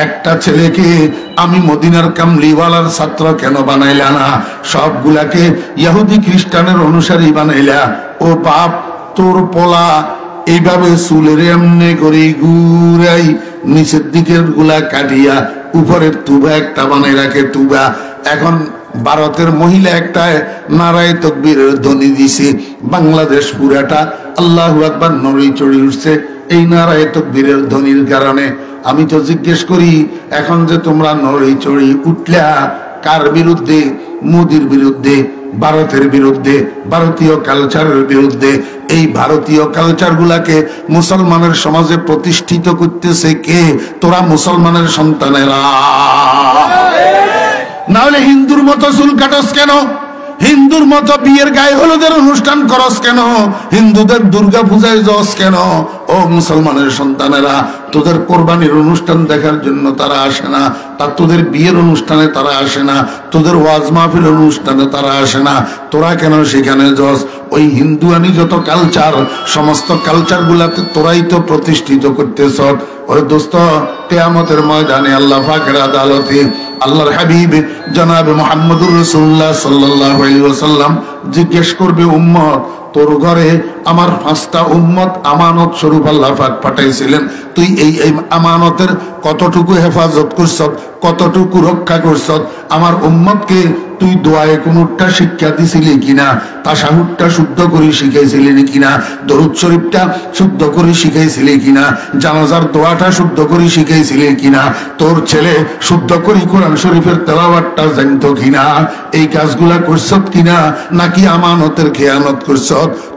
একটা ছেলেকে আমি মদিনার কামলিওয়ালার ছাত্র কেন বানাইলা না? সবগুলাকে ইহুদি খ্রিস্টানের অনুসারী বানাইলা। ও বাপ, তোর পোলা এইভাবে চুলের এমনি করে ঘুরাই নিচের দিকের গুলা কাটিয়া উপরের তুবা একটা বানাই রাখে। তুবা এখন ভারতের মহিলা একটা নারায়ে তাকবীরের ধ্বনি দিছে, বাংলাদেশ পুরাটা আল্লাহু আকবার নড়ে চড়ে উঠছে এই নারায়ে তাকবীরের ধ্বনির কারণে। আমি তো জিজ্ঞেস করি, এখন যে তোমরা নড়ে চড়ে উঠলা কার বিরুদ্ধে? মোদির বিরুদ্ধে, ভারতের বিরুদ্ধে, ভারতীয় কালচারের বিরুদ্ধে। এই ভারতীয় কালচার গুলাকে মুসলমানের সমাজে প্রতিষ্ঠিত করতেছে কে? তোরা মুসলমানের সন্তানেরা। না হলে হিন্দুর মতো চুল কাটস কেন? হিন্দুর মতো বিয়ের গায়ে হলুদের অনুষ্ঠান করস কেন? হিন্দুদের দুর্গা পূজায় যাস কেন? ও মুসলমানের সন্তানেরা, তোদের কোরবানির অনুষ্ঠান দেখার জন্য তারা আসে না, তোদের বিয়ের অনুষ্ঠানে তারা আসে না, তোদের ওয়াজ মাহফিল অনুষ্ঠানে তারা আসে না, তোরা কেন সেখানে যাস? ওই হিন্দুয়ানি যত কালচার, সমস্ত কালচার গুলাতে তোরাই তো প্রতিষ্ঠিত করতেছ। ওরে দোস্ত, কিয়ামতের ময়দানে আল্লাহ পাকের আদালতে আল্লাহর হাবিব জনাব মুহাম্মদুর রাসূলুল্লাহ সাল্লাল্লাহু আলাইহি ওয়াসাল্লাম জিজ্ঞেস করবে, উম্মত তোর ঘরে আমার 5টা উম্মত আমানত স্বরূপ আল্লাহ পাক পাঠাইছিলেন, তুই এই আমানতের কতটুকু হেফাজত করছ, কতটুকু রক্ষা করছ? আমার উম্মতকে তুই দোয়ায়ে কুনুতটা শিক্ষা দিছিলি কিনা? তাশাহুদটা শুদ্ধ করে শিখাইছিলি কিনা? দরুদ শরীফটা শুদ্ধ করে শিখাইছিলি কিনা? জানাজার দোয়াটা শুদ্ধ করে শিখাইছিলি কিনা? তোর ছেলে শুদ্ধ করে কোরআন শরীফের তেলাওয়াতটা জানতো কিনা? এই কাজগুলা করছ কিনা? নাকি আমানতের খেয়ানত করছ?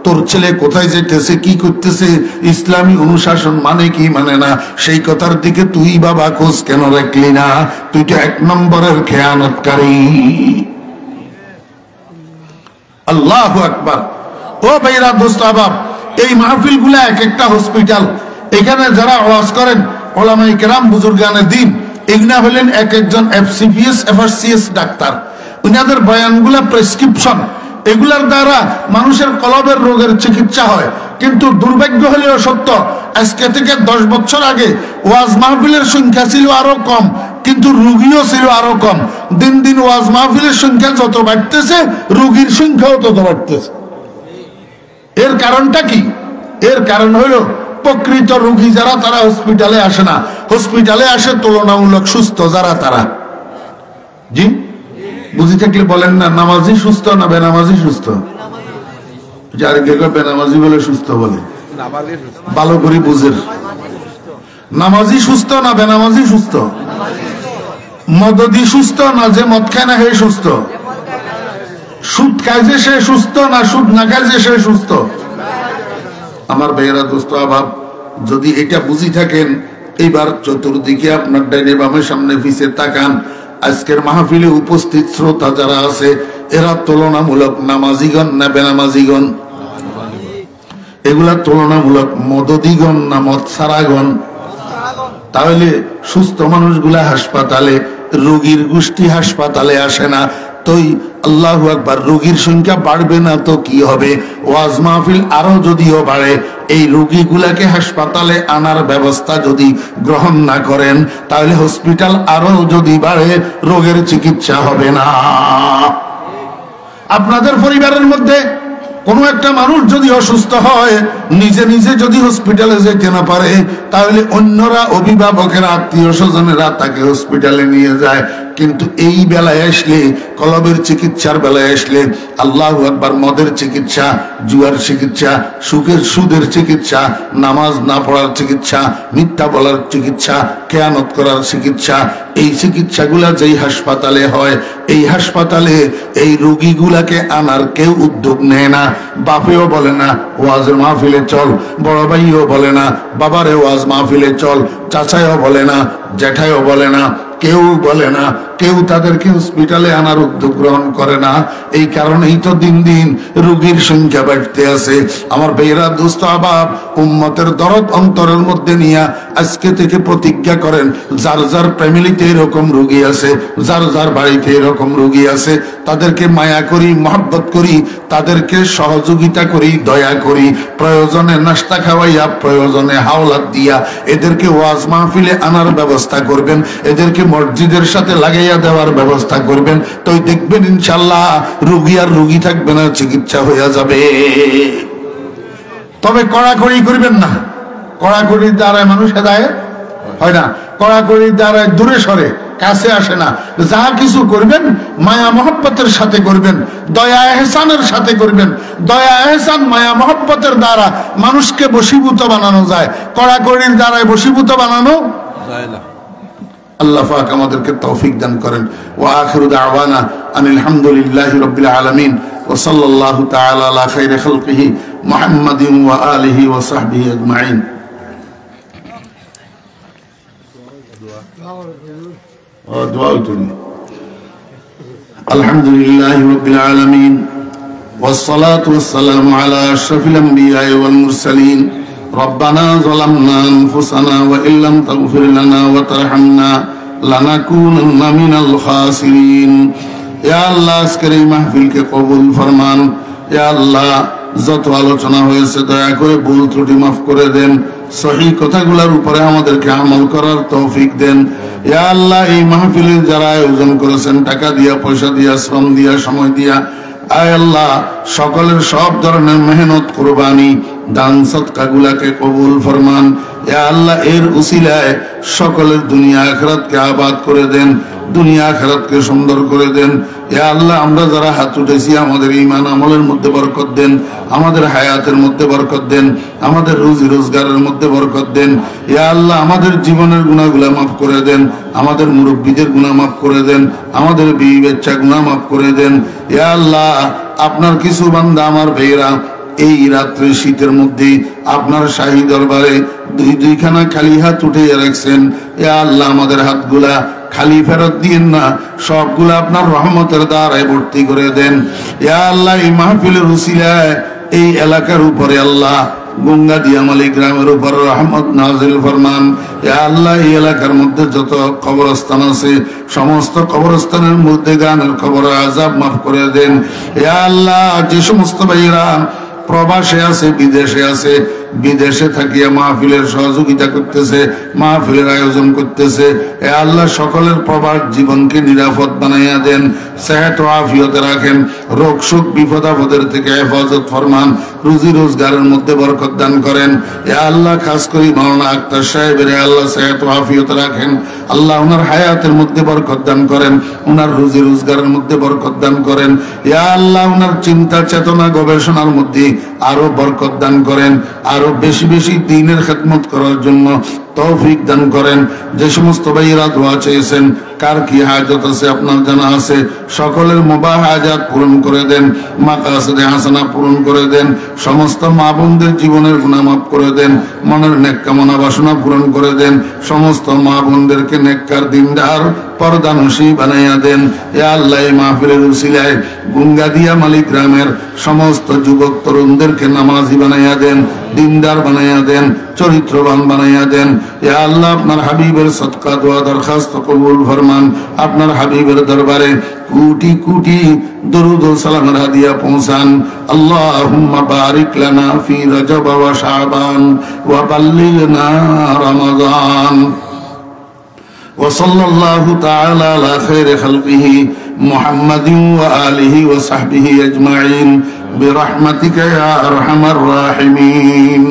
তোর ছেলে কোথায় যেতেছে, কি করতেছে, ইসলামী অনুশাসন মানে কি মানে না, সেই কথার দিকে তুই বাবা খোঁজ কেন রাখলি না? তুই তো 1 নম্বরের খেয়ানতকারী। আল্লাহু আকবার। ও ভাইরা, দোস্ত আবাব, এই মাহফিল গুলা এক একটা হসপিটাল। এখানে যারা ওয়াজ করেন ওলামায়ে কেরাম বুজুর্গানে দ্বীন, এগুলা হলেন এক একজন এফসিপিএস এফআরসিএস ডাক্তার। উনাদের বয়ানগুলা প্রেসক্রিপশন, এগুলার দ্বারা মানুষের কলবের রোগের চিকিৎসা হয়। কিন্তু দুর্ভাগ্য হলেও সত্য, আজকে থেকে 10 বছর আগে ওয়াজ মাহফিলের সংখ্যা ছিল আরো কম, কিন্তু রুগীও ছিল আরো কম। দিন দিন ওয়াজ মাহফিলের সংখ্যা যত বাড়তেছে, রুগীর সংখ্যাও তত বাড়তেছে। এর কারণটা কি? এর কারণ হলো প্রকৃত রুগী যারা তারা হসপিটালে আসে না, হসপিটালে আসে তুলনামূলক সুস্থ যারা তারা। জি বুঝি থাকলে বলেন না, নামাজি সুস্থ না বেনামাজি সুস্থ? যার কে বেনামাজি বলে সুস্থ বলে, ভালো করে বুঝের। নামাজি সুস্থ না বেনামাজি সুস্থ? মদদি সুস্থ না যে মদ খায় না হে সুস্থ? সুদ খায় যে সে সুস্থ না সুদ না খায় যে সে সুস্থ? আমার ভাইয়েরা, দোস্ত আবাব, যদি এটা বুঝি থাকেন, এইবার চতুর্দিকে আপনার ডাইনে বামে সামনে পিছে তাকান। আজকের মাহফিলে উপস্থিত শ্রোতা যারা আছে, এরা তুলনামূলক নামাজিগণ না বেনামাজিগণ? এগুলা তুলনামূলক মদদিগণ না মদ সারাগণ? তাহলে সুস্থ মানুষগুলা হাসপাতালে, রোগীর গোষ্ঠী হাসপাতালে আসে না। তোই আল্লাহু আকবার, রোগীর সংখ্যা বাড়বে না তো কি হবে? ওয়াজ মাহফিল আরো যদিও বাড়ে, এই রোগীগুলাকে হাসপাতালে আনার ব্যবস্থা যদি গ্রহণ না করেন, তাহলে হসপিটাল আরো যদি বাড়ে, রোগের চিকিৎসা হবে না। আপনাদের পরিবারের মধ্যে কোনো একটা মানুষ যদি অসুস্থ হয়, নিজে নিজে যদি হসপিটালে যেতে না পারে, তাহলে অন্যরা, অভিভাবকেরা, আত্মীয় স্বজনেরা তাকে হসপিটালে নিয়ে যায়। কিন্তু এই বেলায় আসলে, কলবের চিকিৎসার বেলায় আসলে, আল্লাহু আকবার, মদের চিকিৎসা, জুয়ার চিকিৎসা, সুদের চিকিৎসা, নামাজ না পড়ার চিকিৎসা, মিথ্যা বলার চিকিৎসা, খেয়ানত করার চিকিৎসা, এই চিকিৎসাগুলা যেই হাসপাতালে হয়, এই হাসপাতালে এই রোগীগুলাকে আনার কেউ উদ্যোগ নেয় না। বাপেও বলে না ওয়াজের মাহফিলে চল, বড় ভাইও বলে না বাবারে ওয়াজ মাহফিলে চল, চাচাইও বলে না, জ্যাঠাইও বলে না, কেউ বলে না, কেউ তাদেরকে হসপিটালে আনার উদ্যোগ গ্রহণ করে না। এই কারণেই তো দিন দিন রোগীর সংখ্যা বাড়তে আছে। আমার ভাইরা, দোস্ত আহবাব, উম্মতের দরদ অন্তরের মধ্যে নিয়ে আজকে থেকে প্রতিজ্ঞা করেন, যার যার ফ্যামিলিতে এরকম রোগী আছে, যার যার বাড়িতে এরকম রোগী আছে, তাদেরকে মায়া করি, মহব্বত করি, তাদেরকে সহযোগিতা করি, দয়া করি, প্রয়োজনে নাস্তা খাওয়াইয়া, প্রয়োজনে হাওলাত দিয়া এদেরকে ওয়াজ মাহফিলে আনার ব্যবস্থা করবেন, এদেরকে মসজিদের সাথে লাগাইয়া দেওয়ার ব্যবস্থা করবেন। তো দেখবেন ইনশাল্লাহ রোগী আর রোগী থাকবে না, চিকিৎসা হইয়া যাবে। তবে কড়াকড়ি করবেন না, কড়াকড়ির দ্বারা মানুষ হেদায়েত হয় না, কড়াকড়ির দ্বারা দূরে সরে, কাছে আসে না। যা কিছু করবেন মায়া মহব্বতের সাথে করবেন, দয়া এহসানের সাথে করবেন। দয়া এহসান মায়া মহব্বতের দ্বারা মানুষকে বশীভূত বানানো যায়, কড়াকড়ির দ্বারায় বশীভূত বানানো যায় না। আল্লাহ পাক আমাদেরকে তৌফিক দান করেন। ওয়া আখিরু দাওয়ানা আনিল হামদুলিল্লাহি রাব্বিল আলামিন ওয়া সাল্লাল্লাহু তাআলা আলা খাইরি খালকিহি মুহাম্মাদিন ওয়া আলিহি ওয়া সাহবিহি আজমাইন। আলহামদুলিল্লাহি রাব্বিল আলামিন ওয়াস সালাতু ওয়াস সালামু আলা আশরাফিল আমবিয়াই ওয়াল মুরসালিন। রব্বানা যালামনা আনফুসানা ওয়া ইল্লাম তাগফির লানা ওয়া তারহামনা লানাকুনান্না মিনাল খাসিরিন। ইয়া আল্লাহ, আজকের এই মাহফিলকে কবুল ফরমান। ইয়া আল্লাহ, যত আলোচনা হয়েছে দয়া করে ভুল ত্রুটি মাফ করে দেন, সহি কথাগুলোর উপরে আমাদেরকে আমল করার তৌফিক দেন। ইয়া আল্লাহ, এই মাহফিলের যারা আয়োজন করেছেন, টাকা দিয়া, পয়সা দিয়া, শ্রম দিয়া, সময় দিয়া, আয় আল্লাহ, সকলের সব ধরনের মেহনত, কুরবানি, দান সদকাগুলাকে কবুল ফরমান। ইয়া আল্লাহ, এর উসিলায় সকলের দুনিয়া আখিরাতকে আবাদ করে দেন, দুনিয়া আখিরাতকে সুন্দর করে দেন। ইয়া আল্লাহ, আমরা যারা হাত উঠেছি আমাদের ঈমান আমলের মধ্যে বরকত দেন, আমাদের হায়াতের মধ্যে বরকত দেন, আমাদের রুজি রোজগারের মধ্যে বরকত দেন। ইয়া আল্লাহ, আমাদের জীবনের গুনাহগুলা মাফ করে দেন, আমাদের মুরব্বীদের গুনাহ মাফ করে দেন, আমাদের বিবি বাচ্চা গুনাহ মাফ করে দেন। ইয়া আল্লাহ, আপনার কিছু বান্দা আমার ভাইরা এই রাত্রে শীতের মধ্যে আপনার শাহী দরবারে দুইখানা খালি হাত উঠে রাখছেন। ইয়া আল্লাহ, আমাদের হাতগুলা খালি ফেরত দিয়েন না, সবগুলা আপনার রহমতের দ্বারায় ভর্তি করে দেন। ইয়া আল্লাহ, এই মাহফিলের উসিলায় এই এলাকার উপরে আল্লাহ গঙ্গা দিয়ামালি গ্রামের উপর রহমত নাজিল ফরমান। ইয়া আল্লাহ, এই এলাকার মধ্যে যত কবরস্থান আছে সমস্ত কবরস্থানের মধ্যে গানের কবর আযাব মাফ করে দেন। ইয়া আল্লাহ, যে সমস্ত ভাইরা প্রবাসে আছে, বিদেশে আছে, বিদেশে থাকিয়া মাহফিলের সহযোগিতা করতেছে, মাহফিলের আয়োজন করতেছে, এ আল্লাহ সকলের প্রবাস জীবনকে নিরাপদ বানাইয়া দেন, সেহত ও আফিয়তে রাখেন, রোগ সুখ বিপদ আপদের থেকে হেফাজত ফরমান, রুজি রোজগারের মধ্যে বরকত দান করেন। এ আল্লাহ, খাস করে মাওলানা আক্তার সাহেবের আল্লাহ সেহত ও আফিয়তে রাখেন। আল্লাহ ওনার হায়াতের মধ্যে বরকত দান করেন, ওনার রুজি রোজগারের মধ্যে বরকত দান করেন। ইয়া আল্লাহ, ওনার চিন্তা চেতনা গবেষণার মধ্যে আরো বরকত দান করেন, আরো বেশি বেশি দ্বীনের খেদমত করার জন্য তৌফিক দান করেন। যে সমস্ত ভাইয়েরা দোয়া চেয়েছেন, কার কি হাজত আছে আপনার জানা আছে, সকলের মুবাহ হাজাত পূরণ করে দেন, মাকাসিদে হাসানা পূরণ করে দেন, সমস্ত মা বোনদের জীবনের গুনাহ মাফ করে দেন, মনের নেক কামনা বাসনা পূরণ করে দেন, সমস্ত মা বোনদেরকে নেককার দিনদার পর্দানসী বানাইয়া দেন। ইয়া আল্লাহ, এই মাহফিলের উসিলায় গুঙ্গাদিয়া মালিক গ্রামের সমস্ত যুবক তরুণদেরকে নামাজি বানাইয়া দেন, দিনদার বানাইয়া দেন, চরিত্রবান বানাইয়া দেন। ইয়া আল্লাহ, আপনার হাবিবের সদকা দোয়া দরখাস্ত কবুল ফরমান। আপনার হাবিবের দরবারে কোটি কোটি দরুদ ও সালামের হাদিয়া পৌঁছান। আল্লাহুম্মা বারিক লানা ফি রজব ওয়া শাবান ওয়া বাল্লিগনা রমাদান। وصلى الله تعالى على خير خلقه محمد وآله وصحبه أجمعين برحمتك يا أرحم الراحمين.